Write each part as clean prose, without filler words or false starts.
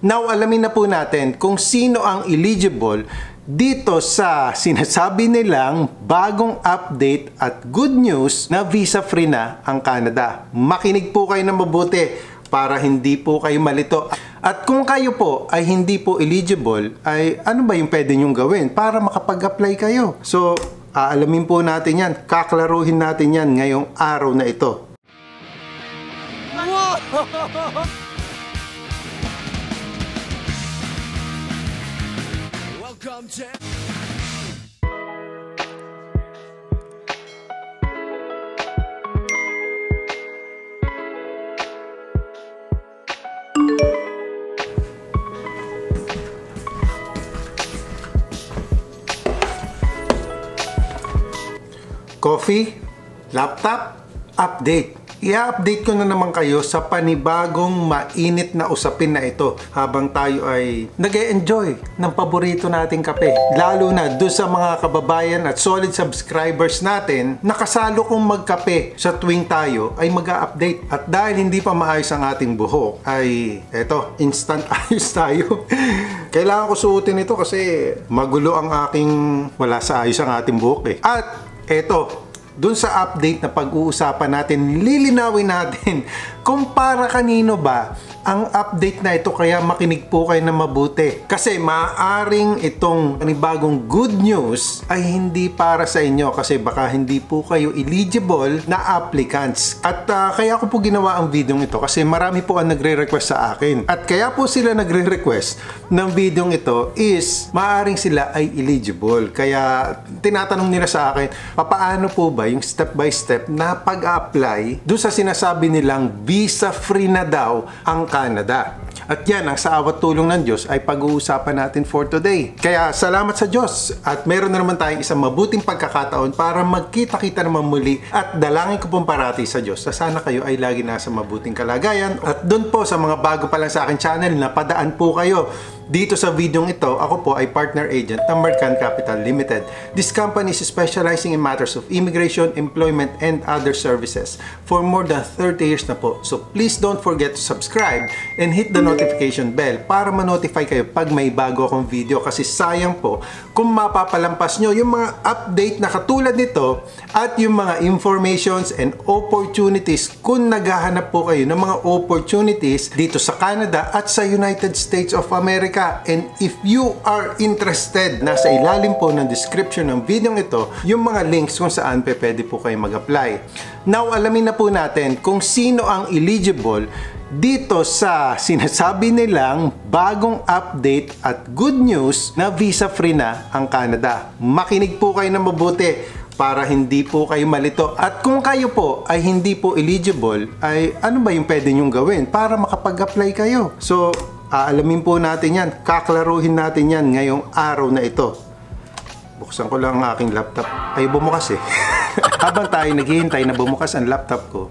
Now, alamin na po natin kung sino ang eligible dito sa sinasabi nilang bagong update at good news na visa-free na ang Canada. Makinig po kayo na mabuti para hindi po kayo malito. At kung kayo po ay hindi po eligible, ay ano ba yung pwede nyong gawin para makapag-apply kayo? So, aalamin po natin yan, kaklaruhin natin yan ngayong araw na ito. Welcome to... Coffee, laptop, update. I-update ko na naman kayo sa panibagong mainit na usapin na ito habang tayo ay nag-e-enjoy ng paborito nating kape. Lalo na doon sa mga kababayan at solid subscribers natin na kasalo kong magkape sa tuwing tayo ay mag-a-update. At dahil hindi pa maayos ang ating buhok, ay eto, instant ayos tayo. Kailangan ko suotin ito kasi magulo ang aking wala sa ayos ang ating buhok eh. At eto, dun sa update na pag-uusapan natin, lilinawin natin kung para kanino ba ang update na ito, kaya makinig po kayo na mabuti. Kasi maaaring itong panibagong good news ay hindi para sa inyo kasi baka hindi po kayo eligible na applicants. At kaya ko po ginawa ang video ito kasi marami po ang nagre-request sa akin. At kaya po sila nagre-request ng video ito is maaaring sila ay eligible. Kaya tinatanong nila sa akin, paano po ba yung step by step na pag-apply doon sa sinasabi nilang visa-free na daw ang Canada. At yan, ang sa awat tulong ng Diyos ay pag-uusapan natin for today. Kaya salamat sa Diyos at meron na naman tayong isang mabuting pagkakataon para magkita-kita naman muli at dalangin ko pong parati sa Diyos na sana kayo ay lagi nasa mabuting kalagayan. At doon po sa mga bago pa lang sa akin channel, napadaan po kayo dito sa video ito. Ako po ay partner agent ng Mercant Capital Limited. This company is specializing in matters of immigration, employment, and other services for more than 30 years na po. So please don't forget to subscribe and hit the notification bell para ma-notify kayo pag may bago akong video kasi sayang po kung mapapalampas nyo yung mga update na katulad nito at yung mga informations and opportunities kung naghahanap po kayo ng mga opportunities dito sa Canada at sa United States of America. And if you are interested, nasa ilalim po ng description ng video ito yung mga links kung saan pwede po kayo mag-apply. Now, alamin na po natin kung sino ang eligible dito sa sinasabi nilang bagong update at good news na visa-free na ang Canada. Makinig po kayo na mabuti para hindi po kayo malito. At kung kayo po ay hindi po eligible, ay ano ba yung pwede nyong gawin para makapag-apply kayo? So, aalamin po natin yan, kaklaruhin natin yan ngayong araw na ito. Buksan ko lang ang aking laptop. Ay, bumukas eh. Habang tayo naghihintay na bumukas ang laptop ko,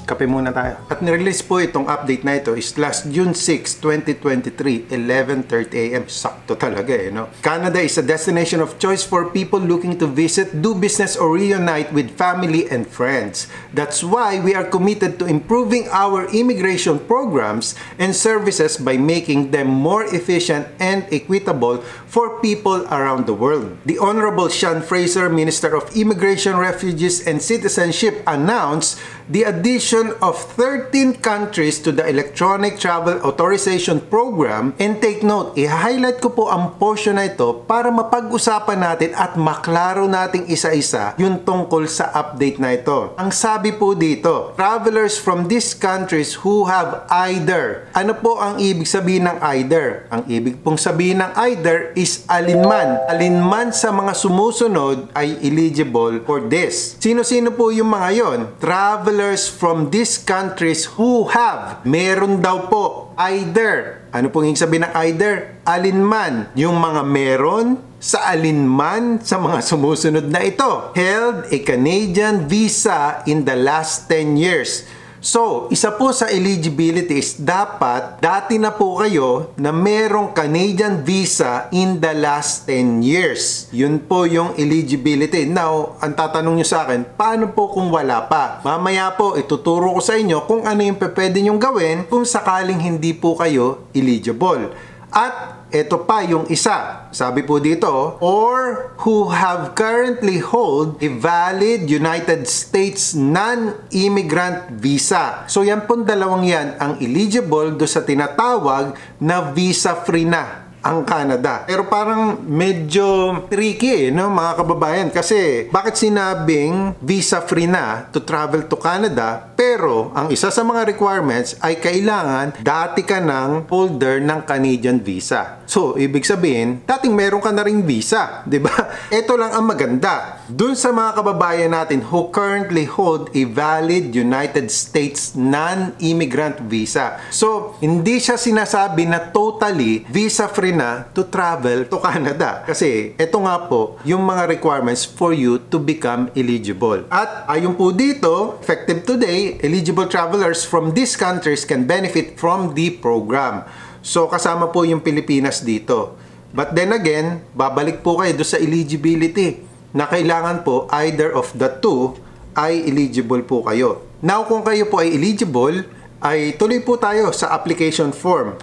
kape muna tayo. At nirelease po itong update na ito is last June 6, 2023, 11:30 AM. Sakto talaga eh, no? Canada is a destination of choice for people looking to visit, do business, or reunite with family and friends. That's why we are committed to improving our immigration programs and services by making them more efficient and equitable for people around the world. The Honorable Sean Fraser, Minister of Immigration, Refugees, and Citizenship, announced the addition of 13 countries to the Electronic Travel Authorization Program. And take note, i-highlight ko po ang portion na ito para mapag-usapan natin at maklaro nating isa-isa yung tungkol sa update na ito. Ang sabi po dito, travelers from these countries who have either. Ano po ang ibig sabihin ng either? Ang ibig pong sabihin ng either is alinman. Alinman sa mga sumusunod ay eligible for this. Sino-sino po yung mga yon? Travelers from these countries who have. Meron daw po either. Ano pong ibig sabihin ng either? Alinman. Yung mga meron sa alinman sa mga sumusunod na ito. Held a Canadian visa in the last 10 years. So, isa po sa eligibility is dapat dati na po kayo na merong Canadian visa in the last 10 years. Yun po yung eligibility. Now, ang tatanong nyo sa akin, paano po kung wala pa? Mamaya po, ituturo ko sa inyo kung ano yung pwede nyong gawin kung sakaling hindi po kayo eligible. At ito pa yung isa. Sabi po dito, or who have currently hold a valid United States non-immigrant visa. So yan pong dalawang yan ang eligible do sa tinatawag na visa-free na ang Canada. Pero parang medyo tricky no mga kababayan, kasi bakit sinabing visa-free na to travel to Canada pero ang isa sa mga requirements ay kailangan dati ka ng holder ng Canadian visa. So, ibig sabihin, dating meron ka na ring visa, di ba? Ito lang ang maganda. Dun sa mga kababayan natin who currently hold a valid United States non-immigrant visa. So, hindi siya sinasabi na totally visa-free na to travel to Canada. Kasi, ito nga po, yung mga requirements for you to become eligible. At ayon po dito, effective today, eligible travelers from these countries can benefit from the program. So, kasama po yung Pilipinas dito. But then again, babalik po kayo doon sa eligibility na kailangan po either of the two ay eligible po kayo. Now, kung kayo po ay eligible, ay tuloy po tayo sa application form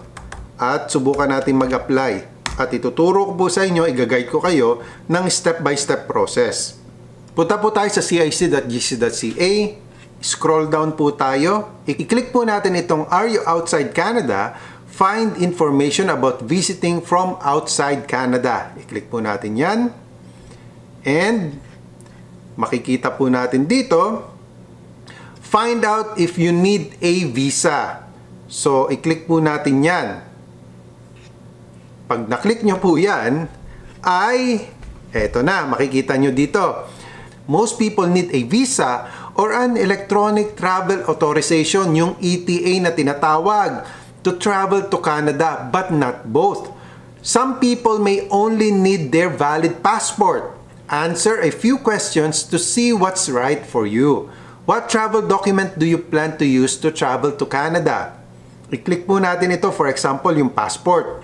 at subukan natin mag-apply. At ituturo ko po sa inyo, i-guide ko kayo ng step-by-step process. Punta po tayo sa cic.gc.ca. Scroll down po tayo. I-click po natin itong Are You Outside Canada? Find information about visiting from outside Canada. I-click po natin yan. And makikita po natin dito, find out if you need a visa. So, i-click po natin yan. Pag na-click nyo po yan, ay eto na, makikita nyo dito. Most people need a visa or an electronic travel authorization, yung ETA na tinatawag, to travel to Canada, but not both. Some people may only need their valid passport. Answer a few questions to see what's right for you. What travel document do you plan to use to travel to Canada? I-click po natin ito, for example, yung passport.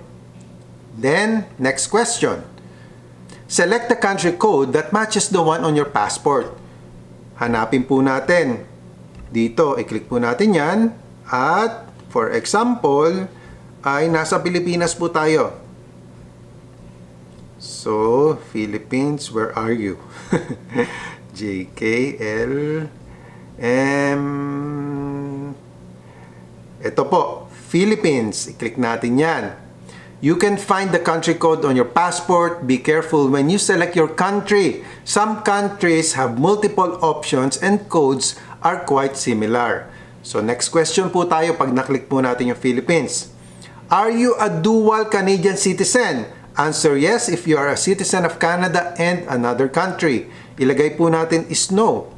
Then, next question. Select the country code that matches the one on your passport. Hanapin po natin. Dito, i-click po natin yan. At, for example, ay nasa Pilipinas po tayo. So, Philippines, where are you? JKLM. Ito po, Philippines. I-click natin yan. You can find the country code on your passport. Be careful when you select your country. Some countries have multiple options and codes are quite similar. So next question po tayo pag naklik po natin yung Philippines. Are you a dual Canadian citizen? Answer yes if you are a citizen of Canada and another country. Ilagay po natin is no.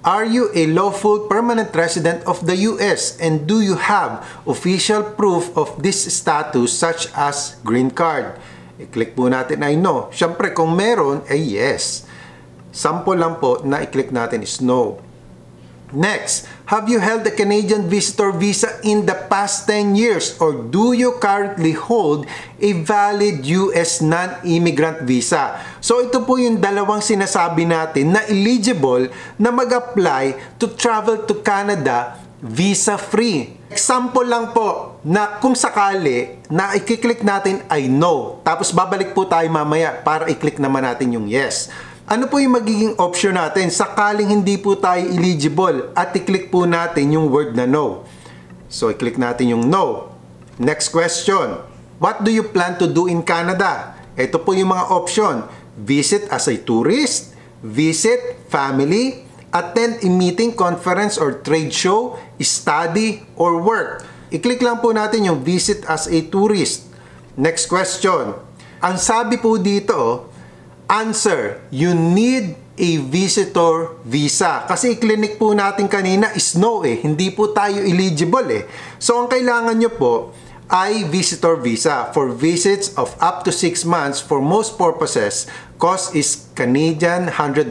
Are you a lawful permanent resident of the US and do you have official proof of this status such as green card? I-click po natin ay no. Siyempre kung meron ay yes. Sample lang po na i-click natin is no. Next, have you held a Canadian visitor visa in the past 10 years or do you currently hold a valid US non-immigrant visa? So ito po yung dalawang sinasabi natin na eligible na mag-apply to travel to Canada visa-free. Example lang po na kung sakali na i-click natin ay no. Tapos babalik po tayo mamaya para i-click naman natin yung yes. Ano po yung magiging option natin sakaling hindi po tayo eligible at i-click po natin yung word na no. So, i-click natin yung no. Next question. What do you plan to do in Canada? Ito po yung mga option. Visit as a tourist, visit family, attend a meeting, conference, or trade show, study, or work. I-click lang po natin yung visit as a tourist. Next question. Ang sabi po dito, answer, you need a visitor visa. Kasi i-click po natin kanina is no eh. Hindi po tayo eligible eh. So, ang kailangan nyo po ay visitor visa for visits of up to 6 months for most purposes. Cost is Canadian $100.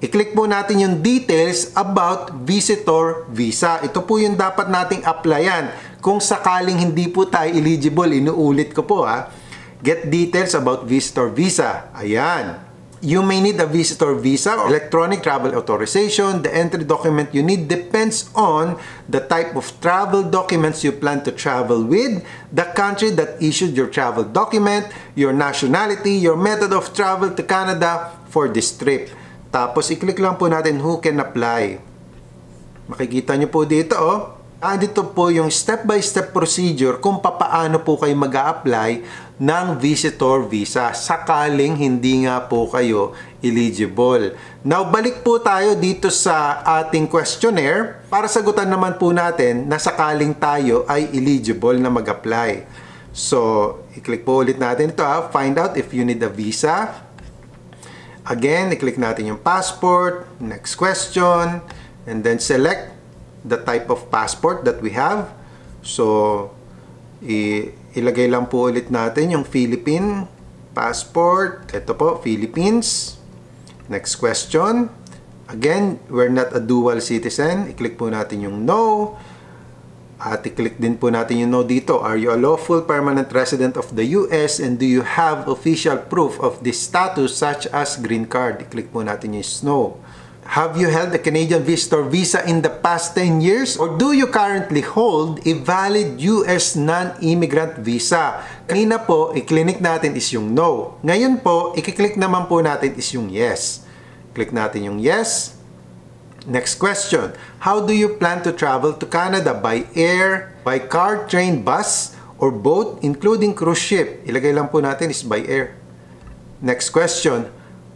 I-click po natin yung details about visitor visa. Ito po yung dapat nating applyan. Kung sakaling hindi po tayo eligible, inuulit ko po ha. Get details about visitor visa. Ayan. You may need a visitor visa or electronic travel authorization. The entry document you need depends on the type of travel documents you plan to travel with, the country that issued your travel document, your nationality, your method of travel to Canada for this trip. Tapos, i-click lang po natin who can apply. Makikita nyo po dito, oh. Dito po yung step-by-step procedure kung papaano po kayo mag-a-apply ng visitor visa sakaling hindi nga po kayo eligible. Now, balik po tayo dito sa ating questionnaire para sagutan naman po natin na sakaling tayo ay eligible na mag-apply. So, i-click po ulit natin ito ha. Find out if you need a visa. Again, i-click natin yung passport, next question, and then select the type of passport that we have. So, ilagay lang po ulit natin yung Philippine passport. Ito po, Philippines. Next question. Again, we're not a dual citizen. I-click po natin yung no. At i-click din po natin yung no dito. Are you a lawful permanent resident of the US and do you have official proof of this status such as green card? I-click po natin yung no. Have you held a Canadian visitor visa in the past 10 years? Or do you currently hold a valid US non-immigrant visa? Kanina po, i-click natin is yung no. Ngayon po, i-click naman po natin is yung yes. Click natin yung yes. Next question. How do you plan to travel to Canada? By air, by car, train, bus, or boat, including cruise ship? Ilagay lang po natin is by air. Next question.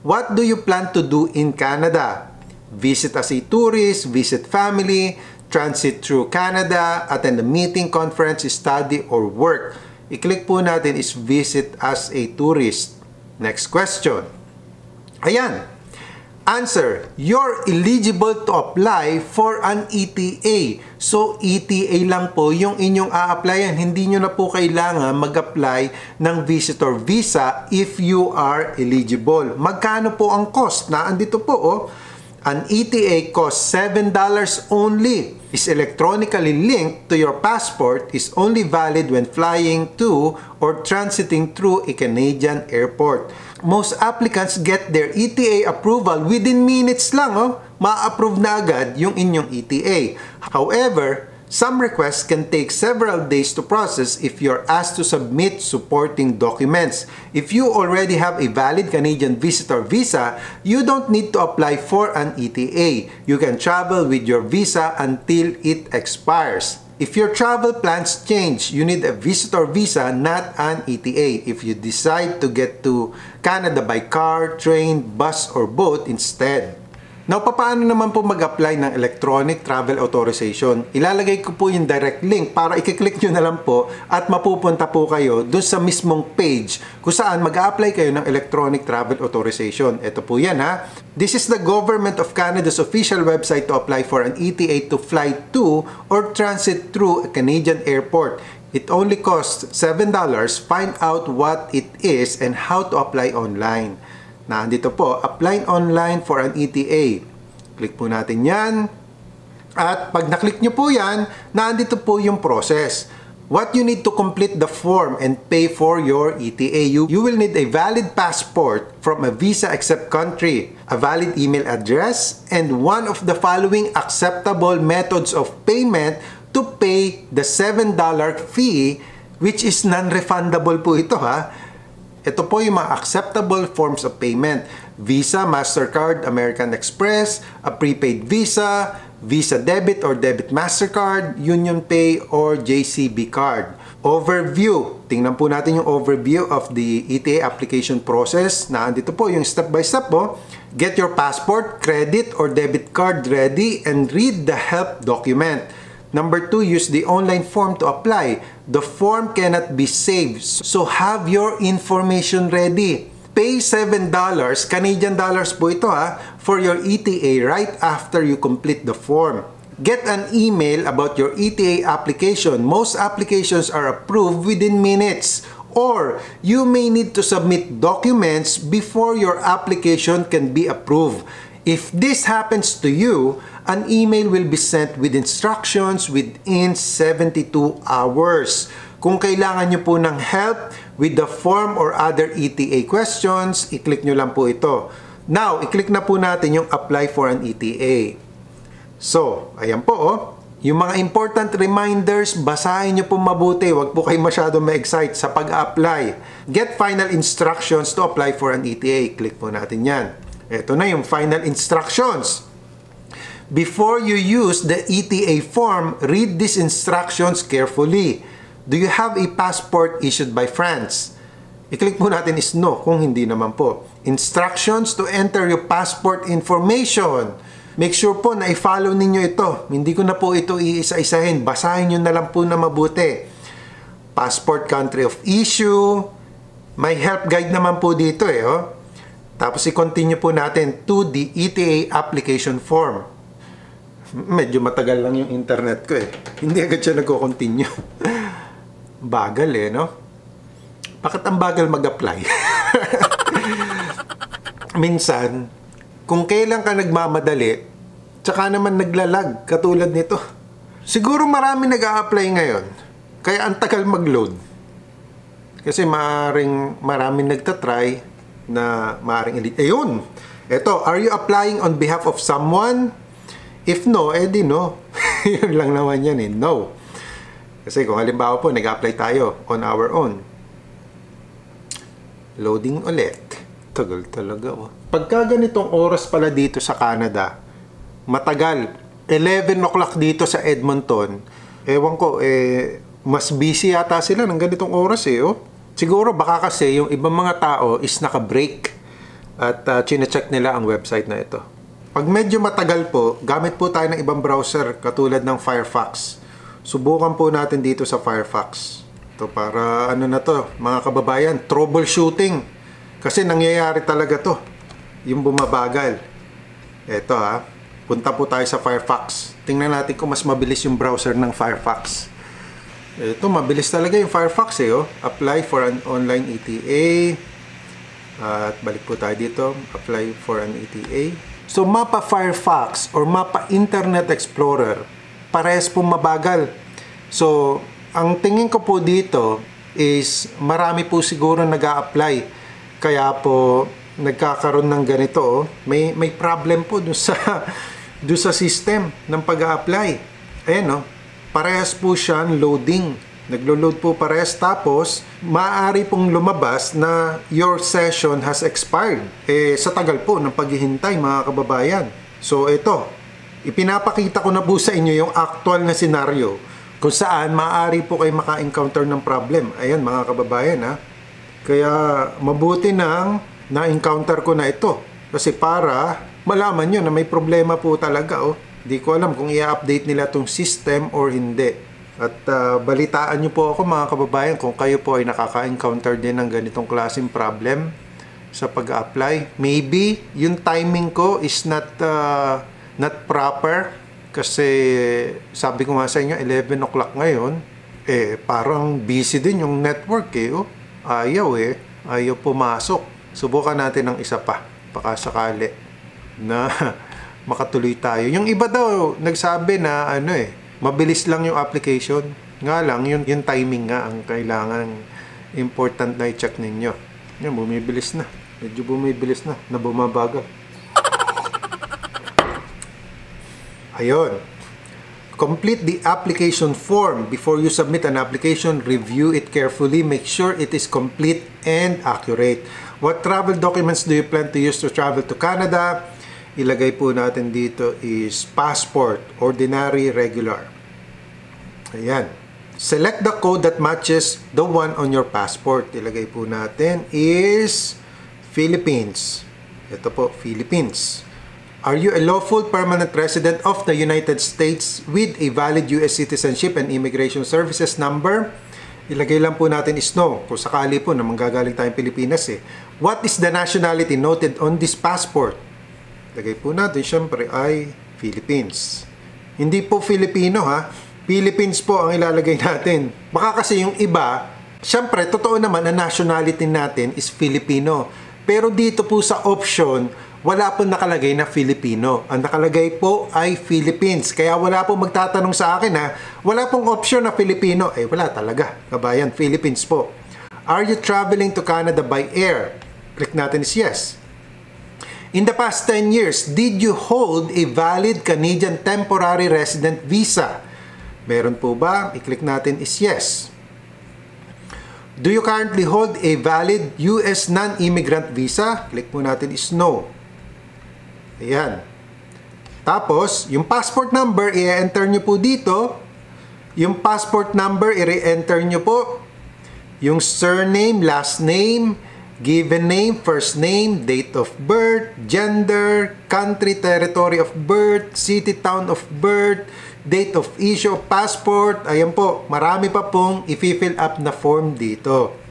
What do you plan to do in Canada? Visit as a tourist, visit family, transit through Canada, attend a meeting, conference, study, or work. I-click po natin is visit as a tourist. Next question. Ayan. Answer. You're eligible to apply for an ETA. So, ETA lang po yung inyong a-applyan. Hindi nyo na po kailangan mag-apply ng visitor visa if you are eligible. Magkano po ang cost? Andito po, oh. An ETA costs $7 only. Is electronically linked to your passport, is only valid when flying to or transiting through a Canadian airport. Most applicants get their ETA approval within minutes lang, oh. Ma-approve na agad yung inyong ETA. However, some requests can take several days to process if you're asked to submit supporting documents. If you already have a valid Canadian visitor visa, you don't need to apply for an ETA. You can travel with your visa until it expires. If your travel plans change, you need a visitor visa, not an ETA. If you decide to get to Canada by car, train, bus, or boat instead. Now, paano naman po mag-apply ng electronic travel authorization? Ilalagay ko po yung direct link para i-click nyo na lang po at mapupunta po kayo dun sa mismong page kung saan mag-apply kayo ng electronic travel authorization. Ito po yan ha. This is the Government of Canada's official website to apply for an ETA to fly to or transit through a Canadian airport. It only costs $7. Find out what it is and how to apply online. Nandito po, apply online for an ETA. Click po natin yan. At pag naklik nyo po yan, nandito po yung process. What you need to complete the form and pay for your ETA. You will need a valid passport from a visa accept country, a valid email address, and one of the following acceptable methods of payment to pay the $7 fee, which is non-refundable po ito ha. Ito po yung mga acceptable forms of payment. Visa, MasterCard, American Express, a prepaid Visa, Visa Debit or Debit MasterCard, Union Pay, or JCB card. Overview. Tingnan po natin yung overview of the ETA application process. Nandito po yung step by step po. Get your passport, credit, or debit card ready and read the help document. Number 2, use the online form to apply. The form cannot be saved, so have your information ready. Pay $7, Canadian dollars po ito ha, for your ETA right after you complete the form. Get an email about your ETA application. Most applications are approved within minutes. Or you may need to submit documents before your application can be approved. If this happens to you, an email will be sent with instructions within 72 hours. Kung kailangan nyo po ng help with the form or other ETA questions, i-click nyo lang po ito. Now, i-click na po natin yung apply for an ETA. So, ayan po oh. Yung mga important reminders, basahin nyo po mabuti. Huwag po kayo masyado ma-excite sa pag-apply. Get final instructions to apply for an ETA. Click po natin yan. Ito na yung final instructions. Before you use the ETA form, read these instructions carefully. Do you have a passport issued by France? I-click po natin is no, kung hindi naman po. Instructions to enter your passport information. Make sure po na i-follow ninyo ito. Hindi ko na po ito iisa-isahin. Basahin nyo na lang po na mabuti. Passport country of issue. May help guide naman po dito eh. Oh. Tapos i-continue po natin to the ETA application form. Medyo matagal lang yung internet ko eh. Hindi agad siya nag-continue. Bagal eh, no? Bakit ang bagal mag-apply? Minsan, kung kailan ka nagmamadali, tsaka naman naglalag, katulad nito. Siguro marami nag-a-apply ngayon, kaya ang tagal mag-load. Kasi maraming nagtatry na maaaring elite. Ayun! Ito, are you applying on behalf of someone? If no, edi no. Yun lang naman yan eh, no. Kasi kung halimbawa po, nag-apply tayo on our own. Loading ulit. Tagal talaga oh. Pagka ganitong oras pala dito sa Canada, matagal. 11 o'clock dito sa Edmonton. Ewan ko, mas busy yata sila ng ganitong oras eh. Oh. Siguro baka kasi yung ibang mga tao is naka-break at chine-check nila ang website na ito. Pag medyo matagal po, gamit po tayo ng ibang browser katulad ng Firefox. Subukan po natin dito sa Firefox. Ito para ano na to, mga kababayan, troubleshooting. Kasi nangyayari talaga to. Yung bumabagal. Ito ha. Punta po tayo sa Firefox. Tingnan natin kung mas mabilis yung browser ng Firefox. Ito, mabilis talaga yung Firefox eh. Oh. Apply for an online ETA. At balik po tayo dito. Apply for an ETA. So, Mapa Firefox or Mapa Internet Explorer, parehas pong mabagal. So, ang tingin ko po dito is marami po siguro nag-a-apply. Kaya po, nagkakaroon ng ganito. Oh. May problem po dun sa system ng pag-a-apply. Ayan, oh. Parehas po siya loading. Naglo-load po parehas. Tapos, maaari pong lumabas na your session has expired. Sa tagal po ng paghihintay, mga kababayan. So, ito. Ipinapakita ko na po sa inyo yung actual na senaryo kung saan maaari po kayo maka-encounter ng problem. Ayan, mga kababayan, ha. Kaya, mabuti nang na-encounter ko na ito. Kasi para malaman nyo na may problema po talaga, oh. Di ko alam kung i-update nila tong system or hindi. At balitaan nyo po ako mga kababayan kung kayo po ay nakaka-encounter din ng ganitong klaseng problem sa pag-apply. Maybe yung timing ko is not proper kasi sabi ko nga sa inyo 11 o'clock ngayon, parang busy din yung network eh. Oh. Ayaw pumasok. Subukan natin ng isa pa, baka sakali na makatuloy tayo. Yung iba daw nagsabi na mabilis lang yung application. Nga lang, yung timing nga ang kailangan important na i-check ninyo. Yan, bumibilis na. Medyo bumibilis na bumabagal. Ayun. Complete the application form. Before you submit an application, review it carefully. Make sure it is complete and accurate. What travel documents do you plan to use to travel to Canada? Ilagay po natin dito is passport, ordinary, regular. Ayan. Select the code that matches the one on your passport. Ilagay po natin is Philippines. Ito po, Philippines. Are you a lawful permanent resident of the United States with a valid US citizenship and immigration services number? Ilagay lang po natin is no. Kung sakali po na manggagaling tayong Pilipinas eh. What is the nationality noted on this passport? Lagay po natin, syempre, ay Philippines. Hindi po Filipino, ha? Philippines po ang ilalagay natin. Baka kasi yung iba, syempre, totoo naman na nationality natin is Filipino. Pero dito po sa option, wala po nakalagay na Filipino. Ang nakalagay po ay Philippines. Kaya wala po magtatanong sa akin ha, wala pong option na Filipino. Eh wala talaga, kabayan, Philippines po. Are you traveling to Canada by air? Click natin is yes. In the past 10 years, did you hold a valid Canadian temporary resident visa? Meron po ba? I-click natin is yes. Do you currently hold a valid US non-immigrant visa? Click po natin is no. Ayan. Tapos, yung passport number, i-enter nyo po dito. Yung passport number, i-enter nyo po. Yung surname, last name, given name, first name, date of birth, gender, country, territory of birth, city, town of birth, date of issue of passport. Ayan po, marami pa pong i-fill up na form dito.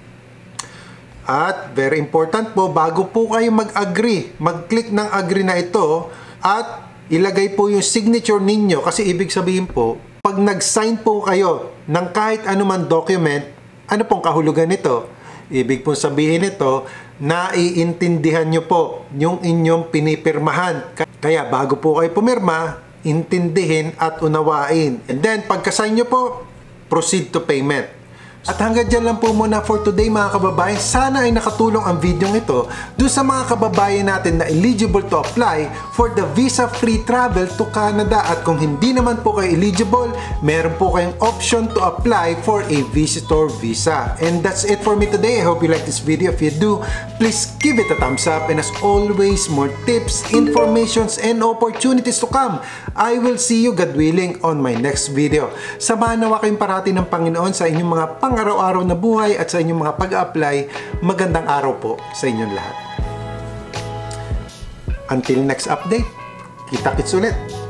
At very important po, bago po kayo mag-agree, mag-click ng agree na ito at ilagay po yung signature ninyo. Kasi ibig sabihin po, pag nag-sign po kayo ng kahit anuman document, ano pong kahulugan nito? Ibig pong sabihin nito, naiintindihan nyo po yung inyong pinipirmahan. Kaya bago po kayo pumirma, intindihin at unawain. And then, pagka-sign nyo po, proceed to payment. At hanggang dyan lang po muna for today mga kababayan. Sana ay nakatulong ang video ito doon sa mga kababayan natin na eligible to apply for the visa-free travel to Canada. At kung hindi naman po kayo eligible, meron po kayong option to apply for a visitor visa. And that's it for me today. I hope you like this video. If you do, please give it a thumbs up. And as always, more tips, informations, and opportunities to come. I will see you, God willing, on my next video. Samahan nawa kayong parati ng Panginoon sa inyong mga pang-araw-araw na buhay at sa inyong mga pag-a-apply. Magandang araw po sa inyong lahat. Until next update, kita-kits ulit.